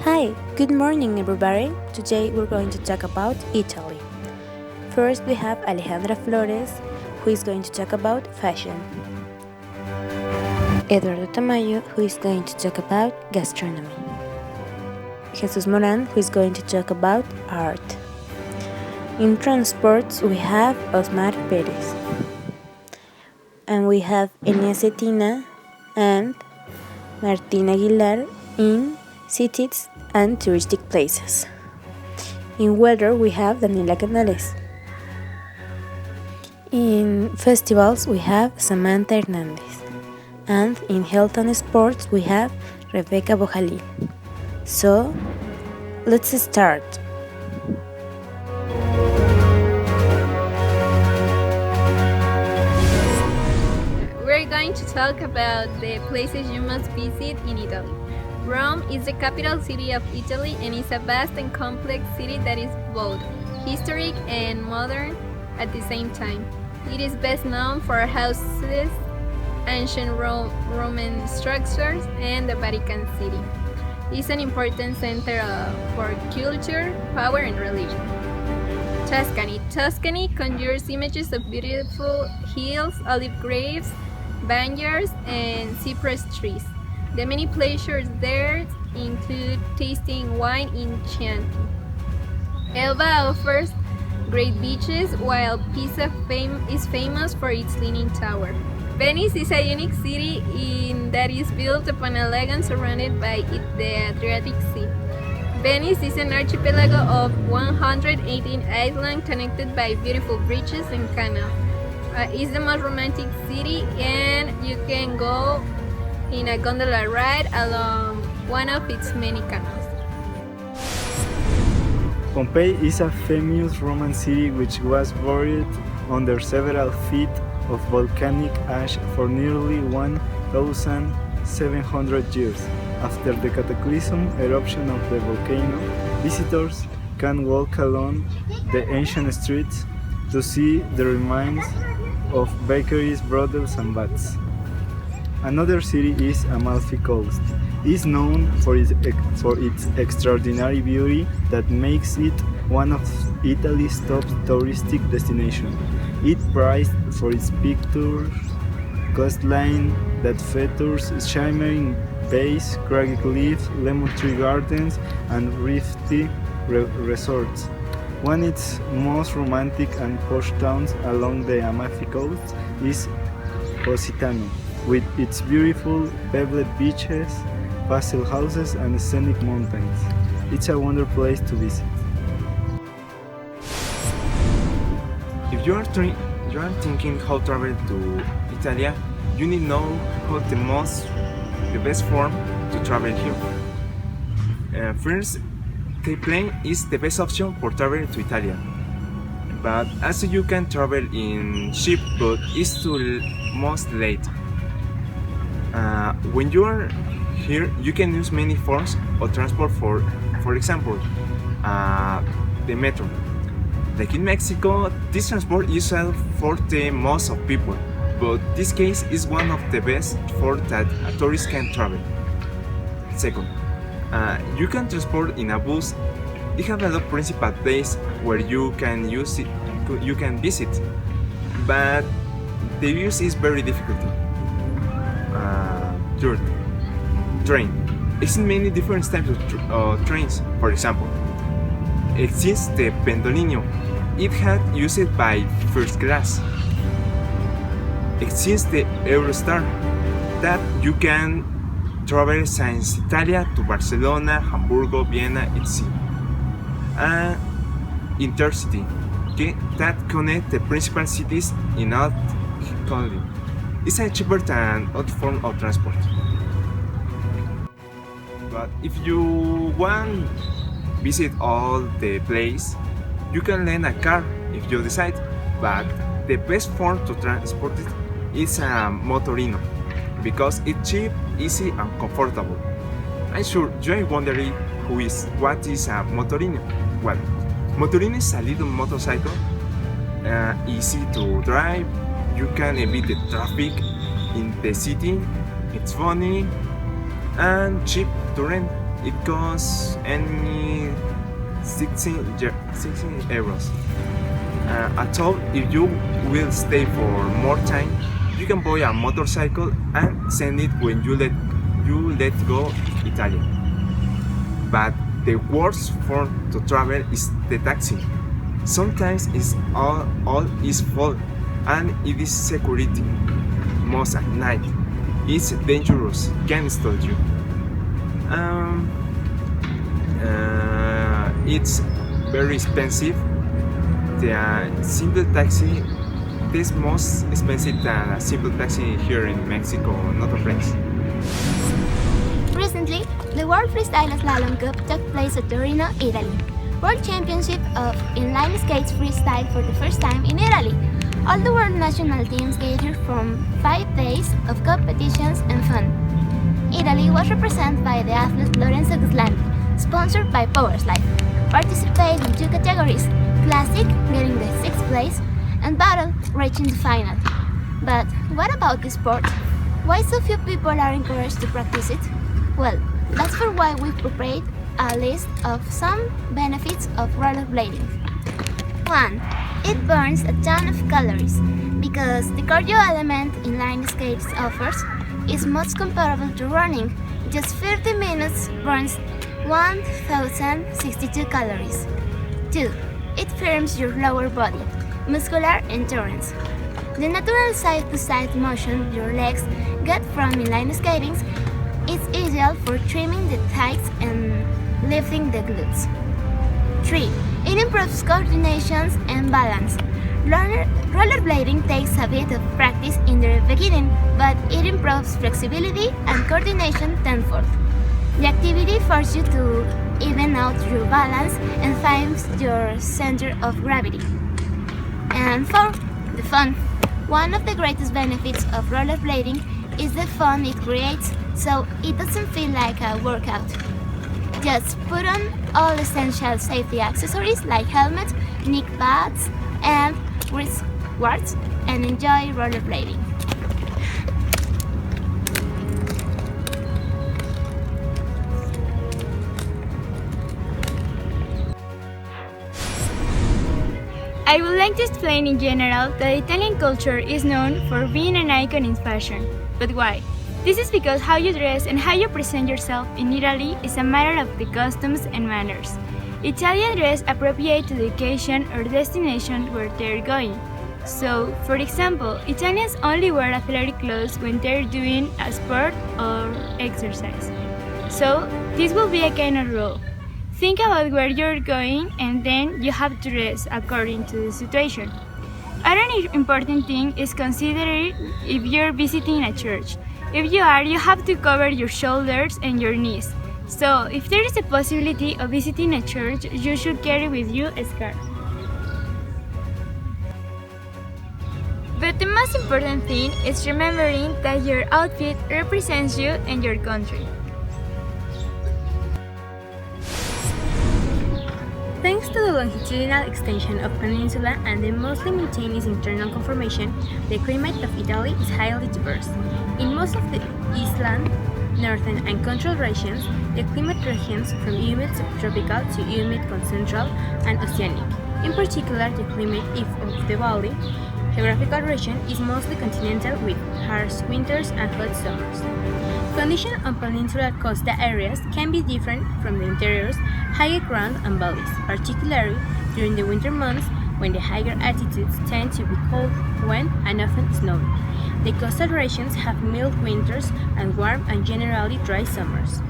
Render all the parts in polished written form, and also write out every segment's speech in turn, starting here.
Hi, good morning everybody. Today we're going to talk about Italy. First we have Alejandra Flores, who is going to talk about fashion. Eduardo Tamayo, who is going to talk about gastronomy. Jesus Moran, who is going to talk about art. In transports we have Osmar Perez. And we have Enia Cetina and Martín Aguilar in cities and touristic places. In weather we have Daniela Canales. In festivals we have Samantha Hernandez. And in health and sports we have Rebecca Bojalil. So let's start. We're going to talk about the places you must visit in Italy. Rome is the capital city of Italy and is a vast and complex city that is both historic and modern at the same time. It is best known for houses, ancient Roman structures, and the Vatican City. It is an important center for culture, power, and religion. Tuscany. Tuscany conjures images of beautiful hills, olive groves, vineyards, and cypress trees. The many pleasures there include tasting wine in Chianti. Elba offers great beaches, while Pisa is famous for its Leaning Tower. Venice is a unique city in that is built upon a lagoon surrounded by the Adriatic Sea. Venice is an archipelago of 118 islands connected by beautiful bridges and canals. It's the most romantic city, and you can go in a gondola ride along one of its many canals. Pompeii is a famous Roman city which was buried under several feet of volcanic ash for nearly 1,700 years. After the cataclysm eruption of the volcano, visitors can walk along the ancient streets to see the remains of bakeries, brothels, and baths. Another city is Amalfi Coast. It is known for its extraordinary beauty that makes it one of Italy's top touristic destinations. It prized for its picturesque coastline that features shimmering bays, craggy cliffs, lemon tree gardens, and rifty resorts. One of its most romantic and posh towns along the Amalfi Coast is Positano, with its beautiful pebbled beaches, pastel houses, and scenic mountains. It's a wonderful place to visit. If you are thinking how to travel to Italy, you need to know how the best form to travel here. First, the plane is the best option for traveling to Italy. But also you can travel in ship, but it's too most late. When you are here, you can use many forms of transport. For example, the metro. Like in Mexico, this transport is used for the most of people, but this case is one of the best for that a tourist can travel. Second, you can transport in a bus. They have a lot of principal places where you can use it, you can visit, but the use is very difficult. Third, train. Exists many different types of trains. For example, exists the Pendolino. It had used by first class. Exists the Eurostar that you can travel since Italy to Barcelona, Hamburgo, Vienna, etc. And Intercity, that connect the principal cities in all country. It's a cheaper than other form of transport. But if you want visit all the place, you can rent a car if you decide. But the best form to transport it is a motorino because it's cheap, easy, and comfortable. I'm sure you're wondering what is a motorino. Well, motorino is a little motorcycle, easy to drive. You can evade the traffic in the city. It's funny and cheap to rent. It costs only 16 euros. At all, if you will stay for more time, you can buy a motorcycle and send it when you let go Italy. But the worst form to travel is the taxi. Sometimes it's all is full and it is security. Most at night. It's dangerous, can stop you. It's very expensive. The simple taxi is most expensive than a simple taxi here in Mexico, not a place. Recently, the World Freestyle Slalom Cup took place at Torino, Italy. World Championship of Inline Skates Freestyle for the first time in Italy. All the world national teams gathered from 5 days of competitions and fun. Italy was represented by the athlete Lorenzo Ghislandi, sponsored by Powerslide. Participated in 2 categories, Classic, getting the 6th place, and Battle, reaching the final. But what about the sport? Why so few people are encouraged to practice it? Well, that's for why we've prepared a list of some benefits of rollerblading. 1. It burns a ton of calories because the cardio element inline skates offers is much comparable to running. Just 30 minutes burns 1062 calories. 2. It firms your lower body, muscular endurance. The natural side-to-side motion your legs get from inline skating is ideal for trimming the thighs and lifting the glutes. 3. It improves coordination and balance. Rollerblading takes a bit of practice in the beginning, but it improves flexibility and coordination tenfold. The activity forces you to even out your balance and finds your center of gravity. And 4. The fun. One of the greatest benefits of rollerblading is the fun it creates, so it doesn't feel like a workout. Just put on all essential safety accessories like helmets, knee pads, and wrist guards and enjoy rollerblading. I would like to explain in general that Italian culture is known for being an icon in fashion. But why? This is because how you dress and how you present yourself in Italy is a matter of the customs and manners. Italian dress appropriate to the occasion or destination where they're going. So, for example, Italians only wear athletic clothes when they're doing a sport or exercise. So, this will be a kind of rule. Think about where you're going and then you have to dress according to the situation. Another important thing is consider if you're visiting a church. If you are, you have to cover your shoulders and your knees. So, if there is a possibility of visiting a church, you should carry with you a scarf. But the most important thing is remembering that your outfit represents you and your country. Thanks to the longitudinal extension of peninsula and the mostly maintained internal conformation, the climate of Italy is highly diverse. In most of the inland, northern and coastal regions, the climate ranges from humid subtropical to humid continental and oceanic. In particular, the climate of the valley geographical region is mostly continental with harsh winters and hot summers. Conditions on peninsular coastal areas can be different from the interiors, higher ground and valleys, particularly during the winter months when the higher altitudes tend to be cold, wet, and often snowy. The coastal regions have mild winters and warm and generally dry summers.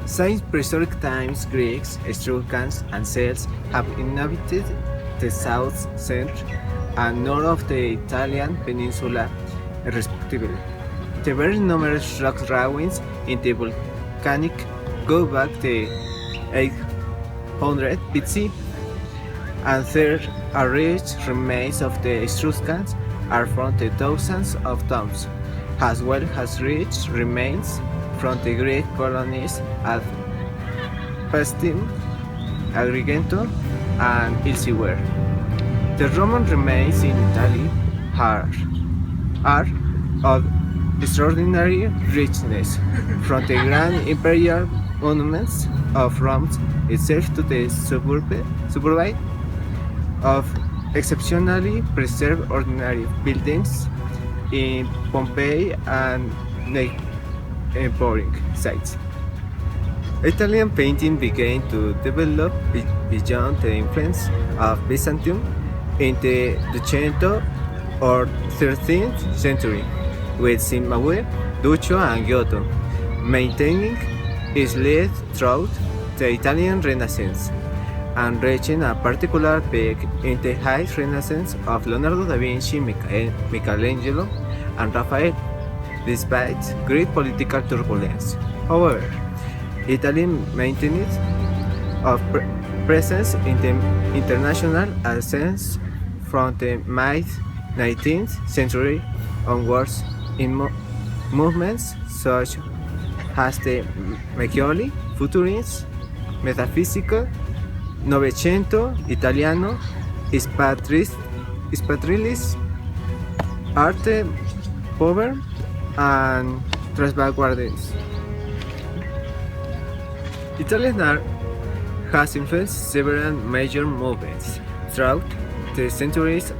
Since prehistoric times, Greeks, Etruscans, and Celts have inhabited the south, centre, and north of the Italian peninsula, respectively. The very numerous rock ruins in the volcanic go back to 800 BC, and there are rich remains of the Etruscans are from the thousands of tombs, as well as rich remains from the Greek colonies at Paestum, Agrigento, and elsewhere. The Roman remains in Italy are of extraordinary richness, from the grand imperial monuments of Rome itself to the suburb of exceptionally preserved ordinary buildings in Pompeii and neighboring sites. Italian painting began to develop beyond the influence of Byzantium in the 12th or 13th century, with Cimabue, Duccio, and Giotto maintaining its lead throughout the Italian Renaissance, and reaching a particular peak in the high Renaissance of Leonardo da Vinci, Michelangelo, and Raphael, despite great political turbulence. However, Italy maintained a presence in the international sense from the mid-19th century onwards in movements such as the Maggiore, Futurism, Metaphysical, Novecento Italiano, Spatrialist, Arte Povera, and Transvanguardism. Italian art has influenced several major movements throughout the centuries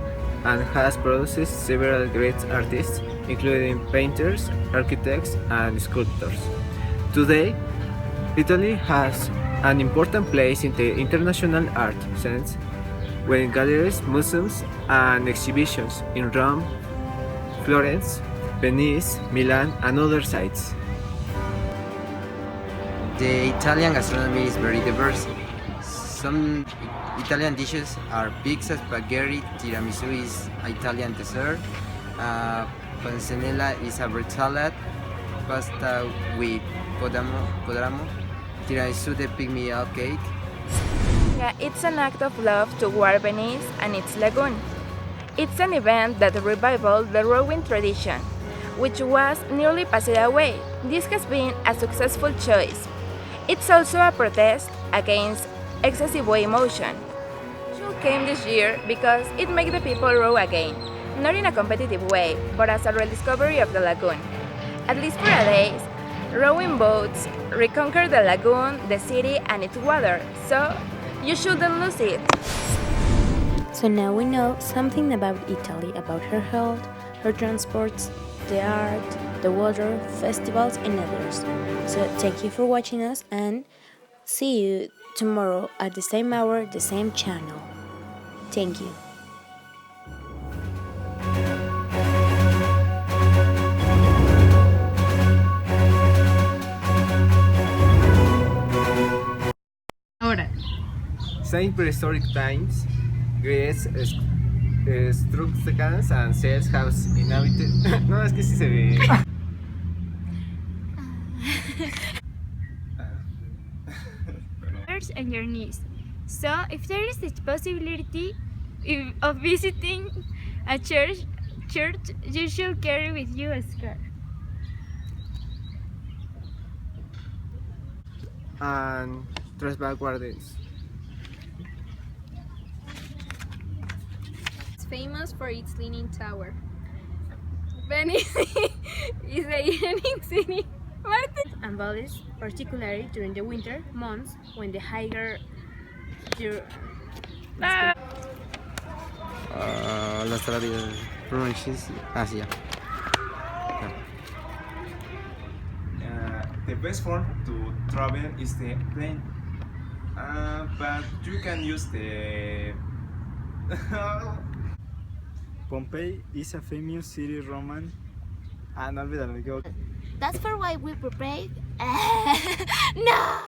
and has produced several great artists, including painters, architects, and sculptors. Today, Italy has an important place in the international art sense, with galleries, museums, and exhibitions in Rome, Florence, Venice, Milan, and other sites. The Italian gastronomy is very diverse. Some Italian dishes are pizza, spaghetti, tiramisu is Italian dessert, panzanella is a bread salad, pasta with podramo, tiramisu the pygmy cake. Yeah, it's an act of love toward Venice and its lagoon. It's an event that revived the rowing tradition, which was nearly passed away. This has been a successful choice. It's also a protest against excessive wave motion. It came this year because it made the people row again, not in a competitive way, but as a rediscovery of the lagoon. At least for a day, rowing boats reconquer the lagoon, the city, and its water, so you shouldn't lose it. So now we know something about Italy, about her health, her transports, the art, the water, festivals, and others. So thank you for watching us, and see you tomorrow at the same hour, the same channel. Thank you. Ahora. Since prehistoric times, Greece Etruscans and Celts have inhabited. No, es que sí se ve. And your knees. So, if there is the possibility of visiting a church, you should carry with you a scarf. And Transvanguardism. It's famous for its Leaning Tower. Venice is a unique city. And valleys, particularly during the winter months when the higher Las tradiciones pronunciations Asia. The best form to travel is the plane, but you can use the Pompeii is a famous city Roman. No, olvídalo, me equivoco. That's for why we prepared. No!